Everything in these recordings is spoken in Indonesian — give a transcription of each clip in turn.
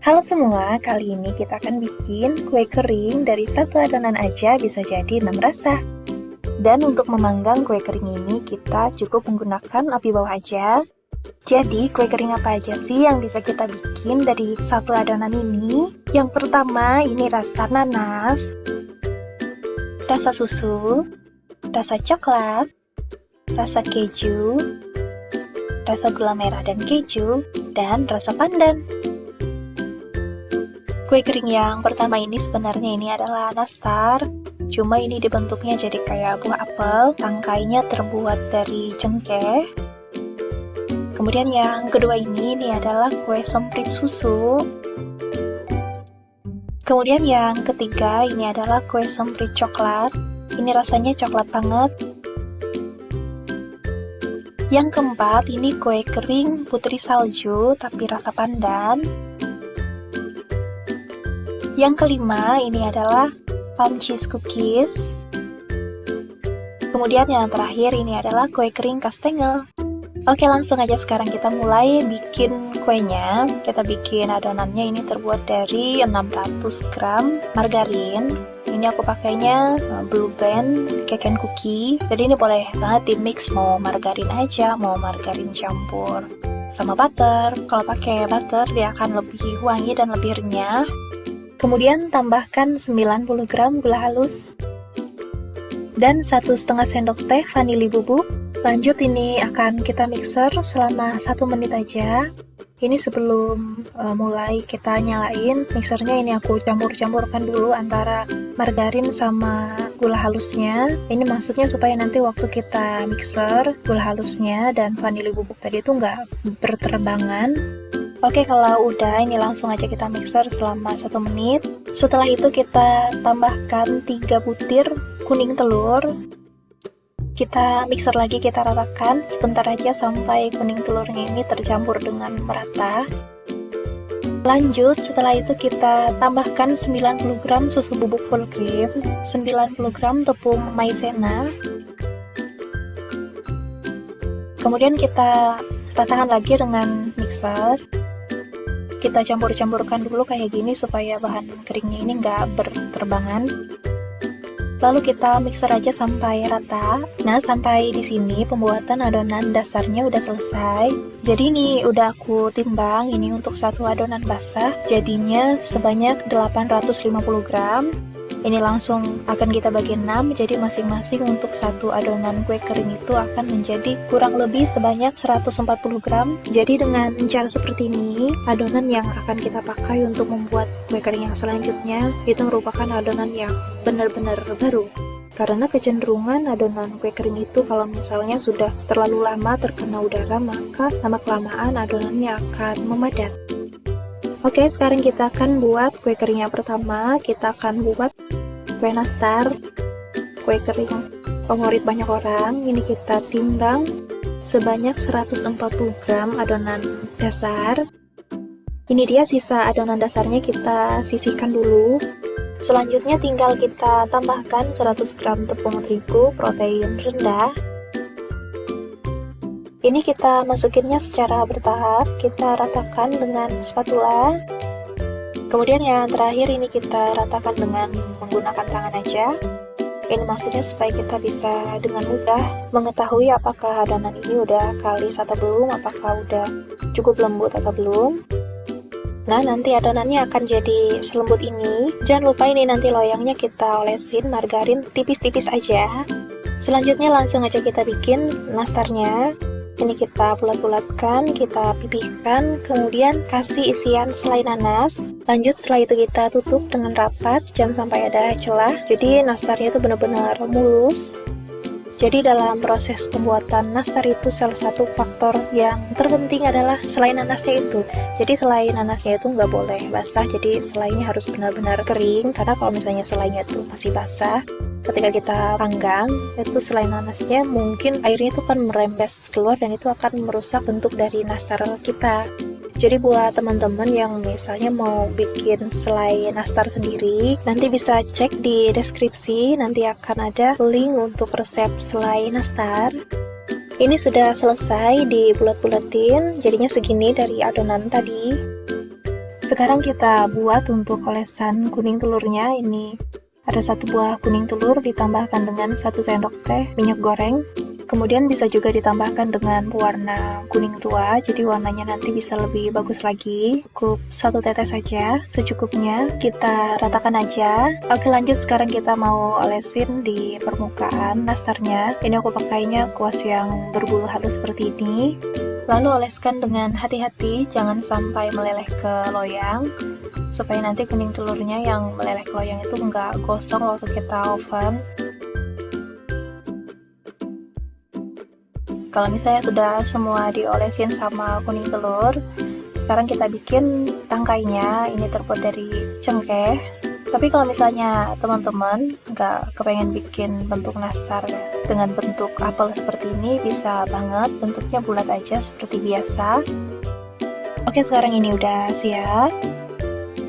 Halo semua, kali ini kita akan bikin kue kering dari satu adonan aja bisa jadi 6 rasa. Dan untuk memanggang kue kering ini kita cukup menggunakan api bawah aja. Jadi kue kering apa aja sih yang bisa kita bikin dari satu adonan ini? Yang pertama ini rasa nanas, rasa susu, rasa coklat, rasa keju, rasa gula merah dan keju, dan rasa pandan. Kue kering yang pertama ini sebenarnya ini adalah nastar, cuma ini dibentuknya jadi kayak buah apel, tangkainya terbuat dari cengkeh. Kemudian yang kedua ini adalah kue semprit susu. Kemudian yang ketiga ini adalah kue semprit coklat, ini rasanya coklat banget. Yang keempat ini kue kering putri salju tapi rasa pandan. Yang kelima ini adalah palm cheese cookies. Kemudian yang terakhir ini adalah kue kering kastengel. Oke, langsung aja sekarang kita mulai bikin kuenya. Kita bikin adonannya ini terbuat dari 600 gram margarin. Ini aku pakainya Blue Band cake and cookie. Jadi ini boleh banget di mix, mau margarin aja, mau margarin campur sama butter. Kalau pakai butter dia akan lebih wangi dan lebih renyah. Kemudian tambahkan 90 gram gula halus dan 1,5 sendok teh vanili bubuk. Lanjut ini akan kita mixer selama 1 menit aja. Ini sebelum mulai kita nyalain mixernya, ini aku campur-campurkan dulu antara margarin sama gula halusnya. Ini maksudnya supaya nanti waktu kita mixer gula halusnya dan vanili bubuk tadi itu nggak berterbangan. Oke, kalau udah ini langsung aja kita mixer selama 1 menit. Setelah itu kita tambahkan 3 butir kuning telur. Kita mixer lagi, kita ratakan sebentar aja sampai kuning telurnya ini tercampur dengan merata. Lanjut, setelah itu kita tambahkan 90 gram susu bubuk full cream, 90 gram tepung maizena. Kemudian kita ratakan lagi dengan mixer. Kita campur-campurkan dulu kayak gini supaya bahan keringnya ini nggak berterbangan. Lalu kita mixer aja sampai rata. Nah, sampai di sini pembuatan adonan dasarnya udah selesai. Jadi ini udah aku timbang, ini untuk satu adonan basah jadinya sebanyak 850 gram. Ini langsung akan kita bagi 6, jadi masing-masing untuk satu adonan kue kering itu akan menjadi kurang lebih sebanyak 140 gram. Jadi dengan cara seperti ini, adonan yang akan kita pakai untuk membuat kue kering yang selanjutnya itu merupakan adonan yang benar-benar baru. Karena kecenderungan adonan kue kering itu kalau misalnya sudah terlalu lama terkena udara, maka lama-kelamaan adonannya akan memadat. Oke, sekarang kita akan buat kue kering yang pertama. Kita akan buat kue nastar, kue kering favorit banyak orang. Ini kita timbang sebanyak 140 gram adonan dasar. Ini dia sisa adonan dasarnya, kita sisihkan dulu. Selanjutnya tinggal kita tambahkan 100 gram tepung terigu protein rendah. Ini kita masukinnya secara bertahap, kita ratakan dengan spatula. Kemudian yang terakhir ini kita ratakan dengan menggunakan tangan aja. Ini maksudnya supaya kita bisa dengan mudah mengetahui apakah adonan ini udah kalis atau belum, apakah udah cukup lembut atau belum. Nah, nanti adonannya akan jadi selembut ini. Jangan lupa ini nanti loyangnya kita olesin margarin tipis-tipis aja. Selanjutnya langsung aja kita bikin nastarnya. Ini kita bulat-bulatkan, kita pipihkan, kemudian kasih isian selai nanas. Lanjut setelah itu kita tutup dengan rapat, jangan sampai ada celah. Jadi nastarnya itu benar-benar mulus. Jadi dalam proses pembuatan nastar itu salah satu faktor yang terpenting adalah selai nanasnya itu. Jadi selai nanasnya itu nggak boleh basah, jadi selainya harus benar-benar kering. Karena kalau misalnya selainya itu masih basah, ketika kita panggang, itu selai nanasnya mungkin airnya itu kan merembes keluar dan itu akan merusak bentuk dari nastar kita. Jadi buat teman-teman yang misalnya mau bikin selai nastar sendiri, nanti bisa cek di deskripsi, nanti akan ada link untuk resep selai nastar. Ini sudah selesai dibulat-bulatin, jadinya segini dari adonan tadi. Sekarang kita buat untuk olesan kuning telurnya. Ini ada 1 buah kuning telur ditambahkan dengan 1 sendok teh minyak goreng. Kemudian bisa juga ditambahkan dengan pewarna kuning tua, jadi warnanya nanti bisa lebih bagus lagi. Cukup 1 tetes saja, secukupnya. Kita ratakan aja. Oke, lanjut, sekarang kita mau olesin di permukaan nastarnya. Ini aku pakainya kuas yang berbulu halus seperti ini. Lalu oleskan dengan hati-hati, jangan sampai meleleh ke loyang, supaya nanti kuning telurnya yang meleleh ke loyang itu nggak gosong waktu kita oven. Kalau misalnya sudah semua diolesin sama kuning telur, sekarang kita bikin tangkainya. Ini terbuat dari cengkeh. Tapi kalau misalnya teman-teman nggak kepengen bikin bentuk nastar dengan bentuk apel seperti ini, bisa banget bentuknya bulat aja seperti biasa. Oke, sekarang ini udah siap.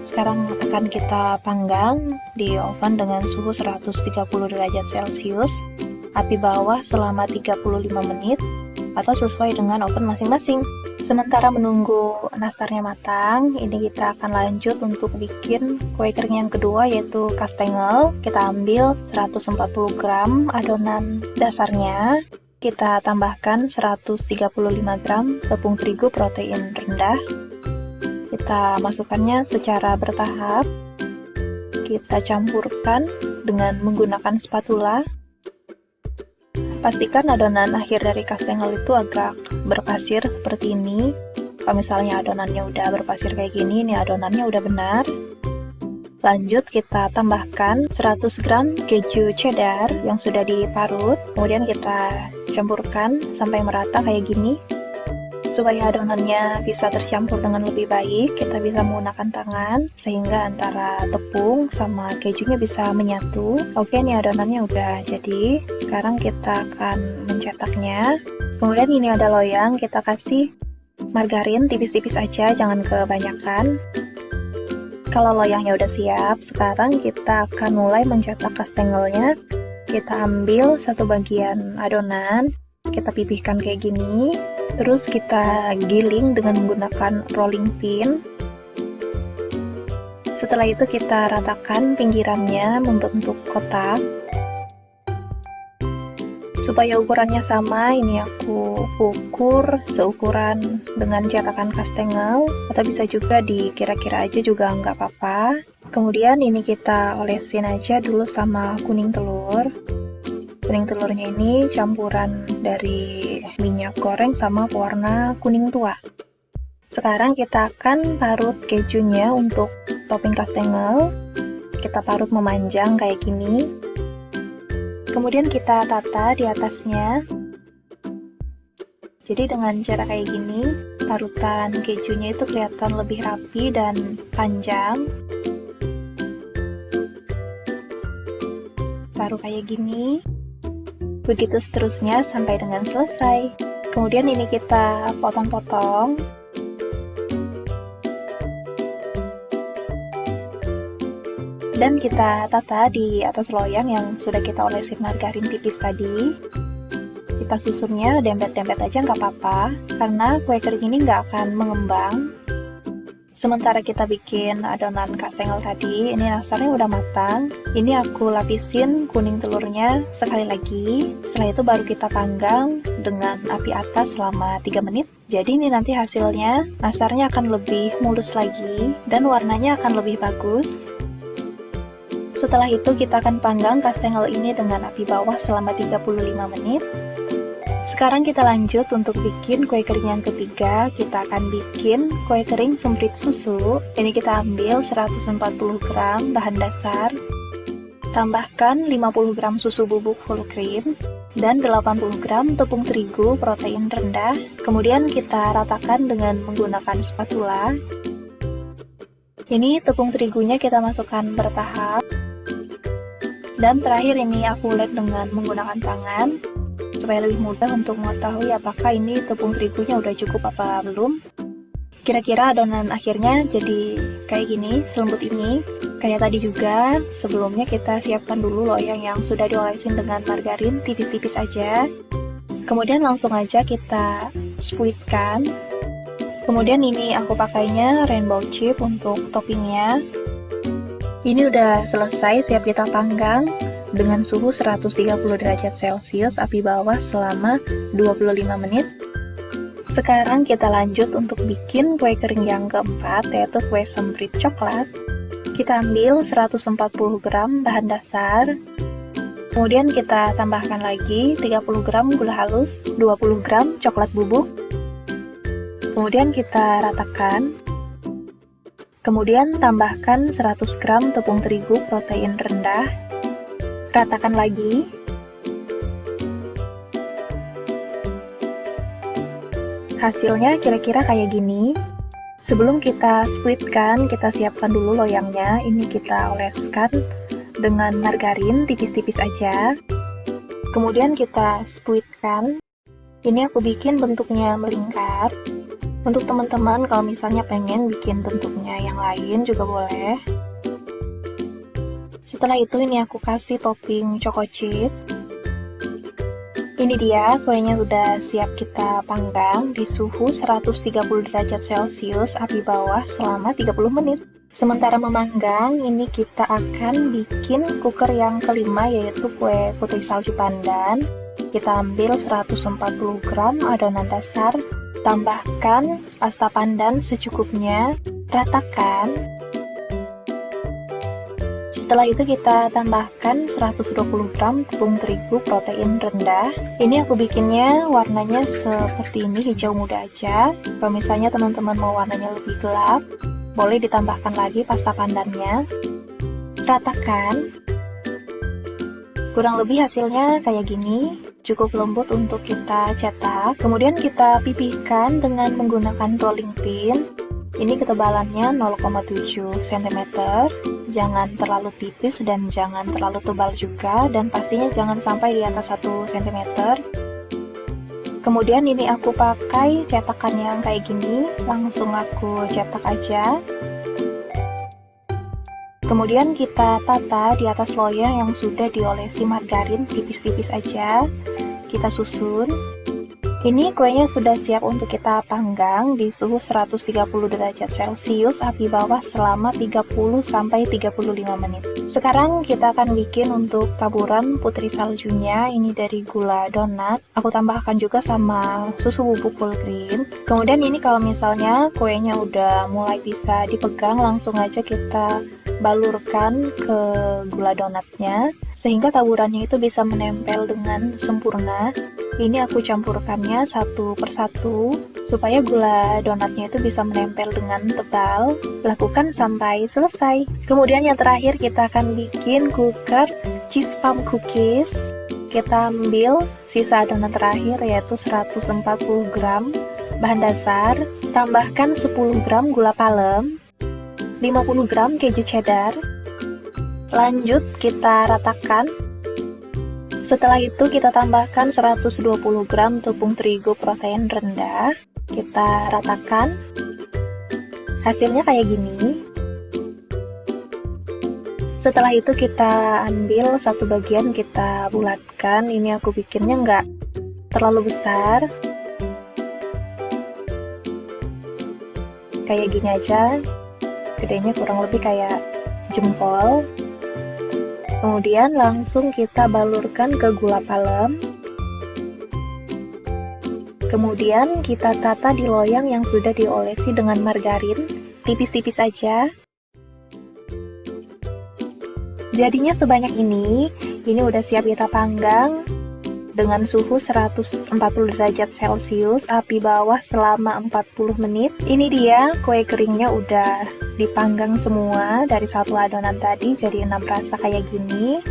Sekarang akan kita panggang di oven dengan suhu 130 derajat Celcius, api bawah selama 35 menit, atau sesuai dengan oven masing-masing. Sementara menunggu nastarnya matang, ini kita akan lanjut untuk bikin kue kering yang kedua, yaitu kastengel. Kita ambil 140 gram adonan dasarnya, kita tambahkan 135 gram tepung terigu protein rendah. Kita masukkannya secara bertahap, kita campurkan dengan menggunakan spatula. Pastikan adonan akhir dari kastengel itu agak berpasir seperti ini. Kalau misalnya adonannya udah berpasir kayak gini, ini adonannya udah benar. Lanjut kita tambahkan 100 gram keju cheddar yang sudah diparut. Kemudian kita campurkan sampai merata kayak gini. Supaya adonannya bisa tercampur dengan lebih baik, kita bisa menggunakan tangan sehingga antara tepung sama kejunya bisa menyatu. Oke, ini adonannya udah jadi. Sekarang kita akan mencetaknya. Kemudian ini ada loyang, kita kasih margarin tipis-tipis aja, jangan kebanyakan. Kalau loyangnya udah siap, sekarang kita akan mulai mencetak kastengelnya. Kita ambil satu bagian adonan, kita pipihkan kayak gini. Terus kita giling dengan menggunakan rolling pin. Setelah itu kita ratakan pinggirannya membentuk kotak. Supaya ukurannya sama, ini aku ukur seukuran dengan cetakan kastengel, atau bisa juga dikira-kira aja juga nggak apa-apa. Kemudian ini kita olesin aja dulu sama kuning telur. Kuning telurnya ini campuran dari minyak goreng sama pewarna kuning tua. Sekarang kita akan parut kejunya untuk topping kastengel. Kita parut memanjang kayak gini. Kemudian kita tata di atasnya. Jadi dengan cara kayak gini, parutan kejunya itu kelihatan lebih rapi dan panjang. Taruh kayak gini. Begitu seterusnya sampai dengan selesai. Kemudian ini kita potong-potong. Dan kita tata di atas loyang yang sudah kita olesin margarin tipis tadi. Kita susunnya dempet-dempet aja nggak apa-apa, karena kue kering ini nggak akan mengembang. Sementara kita bikin adonan kastengel tadi, ini nastarnya udah matang. Ini aku lapisin kuning telurnya sekali lagi. Setelah itu baru kita panggang dengan api atas selama 3 menit. Jadi ini nanti hasilnya, nastarnya akan lebih mulus lagi dan warnanya akan lebih bagus. Setelah itu kita akan panggang kastengel ini dengan api bawah selama 35 menit. Sekarang kita lanjut untuk bikin kue kering yang ketiga. Kita akan bikin kue kering semprit susu. Ini kita ambil 140 gram bahan dasar, tambahkan 50 gram susu bubuk full cream, dan 80 gram tepung terigu protein rendah. Kemudian kita ratakan dengan menggunakan spatula. Ini tepung terigunya kita masukkan bertahap. Dan terakhir ini aku ulet dengan menggunakan tangan, supaya lebih mudah untuk mengetahui apakah ini tepung terigunya udah cukup apa belum. Kira-kira adonan akhirnya jadi kayak gini, selembut ini. Kayak tadi juga, sebelumnya kita siapkan dulu loyang yang sudah diolesin dengan margarin tipis-tipis aja. Kemudian langsung aja kita spuitkan. Kemudian ini aku pakainya rainbow chip untuk toppingnya. Ini udah selesai, siap kita panggang dengan suhu 130 derajat Celcius api bawah selama 25 menit. Sekarang kita lanjut untuk bikin kue kering yang keempat, yaitu kue semprit coklat. Kita ambil 140 gram bahan dasar. Kemudian kita tambahkan lagi 30 gram gula halus, 20 gram coklat bubuk. Kemudian kita ratakan. Kemudian tambahkan 100 gram tepung terigu protein rendah. Ratakan lagi. Hasilnya kira-kira kayak gini. Sebelum kita spreadkan, kita siapkan dulu loyangnya. Ini kita oleskan dengan margarin tipis-tipis aja. Kemudian kita spreadkan. Ini aku bikin bentuknya melingkar. Untuk teman-teman kalau misalnya pengen bikin bentuknya yang lain juga boleh. Setelah itu ini aku kasih topping choco chip. Ini dia kuenya udah siap kita panggang di suhu 130 derajat Celcius api bawah selama 30 menit. Sementara memanggang, ini kita akan bikin cooker yang kelima, yaitu kue putri salju pandan. Kita ambil 140 gram adonan dasar. Tambahkan pasta pandan secukupnya, ratakan. Setelah itu kita tambahkan 120 gram tepung terigu protein rendah. Ini aku bikinnya warnanya seperti ini, hijau muda aja. Kalau misalnya teman-teman mau warnanya lebih gelap, boleh ditambahkan lagi pasta pandannya. Ratakan. Kurang lebih hasilnya kayak gini. Cukup lembut untuk kita cetak. Kemudian kita pipihkan dengan menggunakan rolling pin. Ini ketebalannya 0,7 cm. Jangan terlalu tipis dan jangan terlalu tebal juga, dan pastinya jangan sampai di atas 1 cm. Kemudian ini aku pakai cetakan yang kayak gini, langsung aku cetak aja. Kemudian kita tata di atas loyang yang sudah diolesi margarin tipis-tipis aja. Kita susun. Ini kuenya sudah siap untuk kita panggang di suhu 130 derajat Celcius api bawah selama 30-35 menit. Sekarang kita akan bikin untuk taburan putri saljunya. Ini dari gula donat. Aku tambahkan juga sama susu bubuk full cream. Kemudian ini kalau misalnya kuenya udah mulai bisa dipegang, langsung aja kita balurkan ke gula donatnya sehingga taburannya itu bisa menempel dengan sempurna. Ini aku campurkannya satu persatu supaya gula donatnya itu bisa menempel dengan tebal. Lakukan sampai selesai. Kemudian yang terakhir kita akan bikin cooker cheese palm cookies. Kita ambil sisa adonan terakhir, yaitu 140 gram bahan dasar. Tambahkan 10 gram gula palem, 50 gram keju cheddar. Lanjut kita ratakan. Setelah itu kita tambahkan 120 gram tepung terigu protein rendah. Kita ratakan. Hasilnya kayak gini. Setelah itu kita ambil satu bagian, kita bulatkan. Ini aku bikinnya nggak terlalu besar. Kayak gini aja. Gedenya kurang lebih kayak jempol. Kemudian langsung kita balurkan ke gula palem. Kemudian kita tata di loyang yang sudah diolesi dengan margarin, tipis-tipis aja. Jadinya sebanyak ini udah siap kita panggang dengan suhu 140 derajat Celcius api bawah selama 40 menit. Ini dia kue keringnya udah dipanggang semua dari satu adonan tadi jadi 6 rasa kayak gini.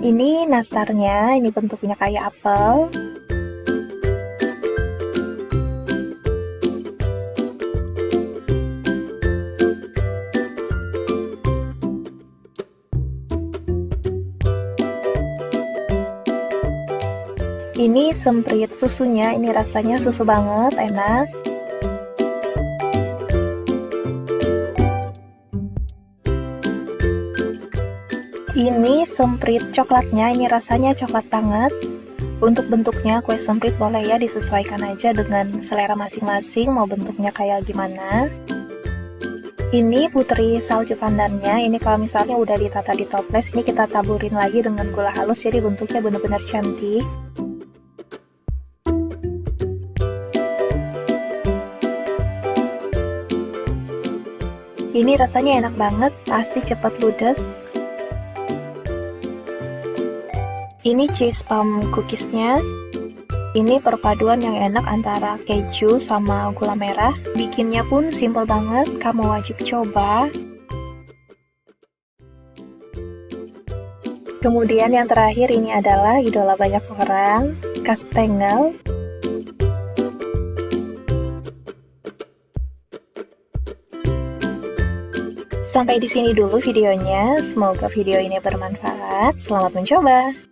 Ini nastarnya, ini bentuknya kayak apel. Ini semprit susunya, ini rasanya susu banget, enak. Ini semprit coklatnya, ini rasanya coklat banget. Untuk bentuknya kue semprit boleh ya disesuaikan aja dengan selera masing-masing, mau bentuknya kayak gimana. Ini putri salju pandannya, ini kalau misalnya udah ditata di toples, ini kita taburin lagi dengan gula halus jadi bentuknya benar-benar cantik. Ini rasanya enak banget, pasti cepat ludes. Ini cheese palm cookiesnya. Ini perpaduan yang enak antara keju sama gula merah. Bikinnya pun simple banget, kamu wajib coba. Kemudian yang terakhir ini adalah idola banyak orang, kastengel. Sampai di sini dulu videonya. Semoga video ini bermanfaat. Selamat mencoba.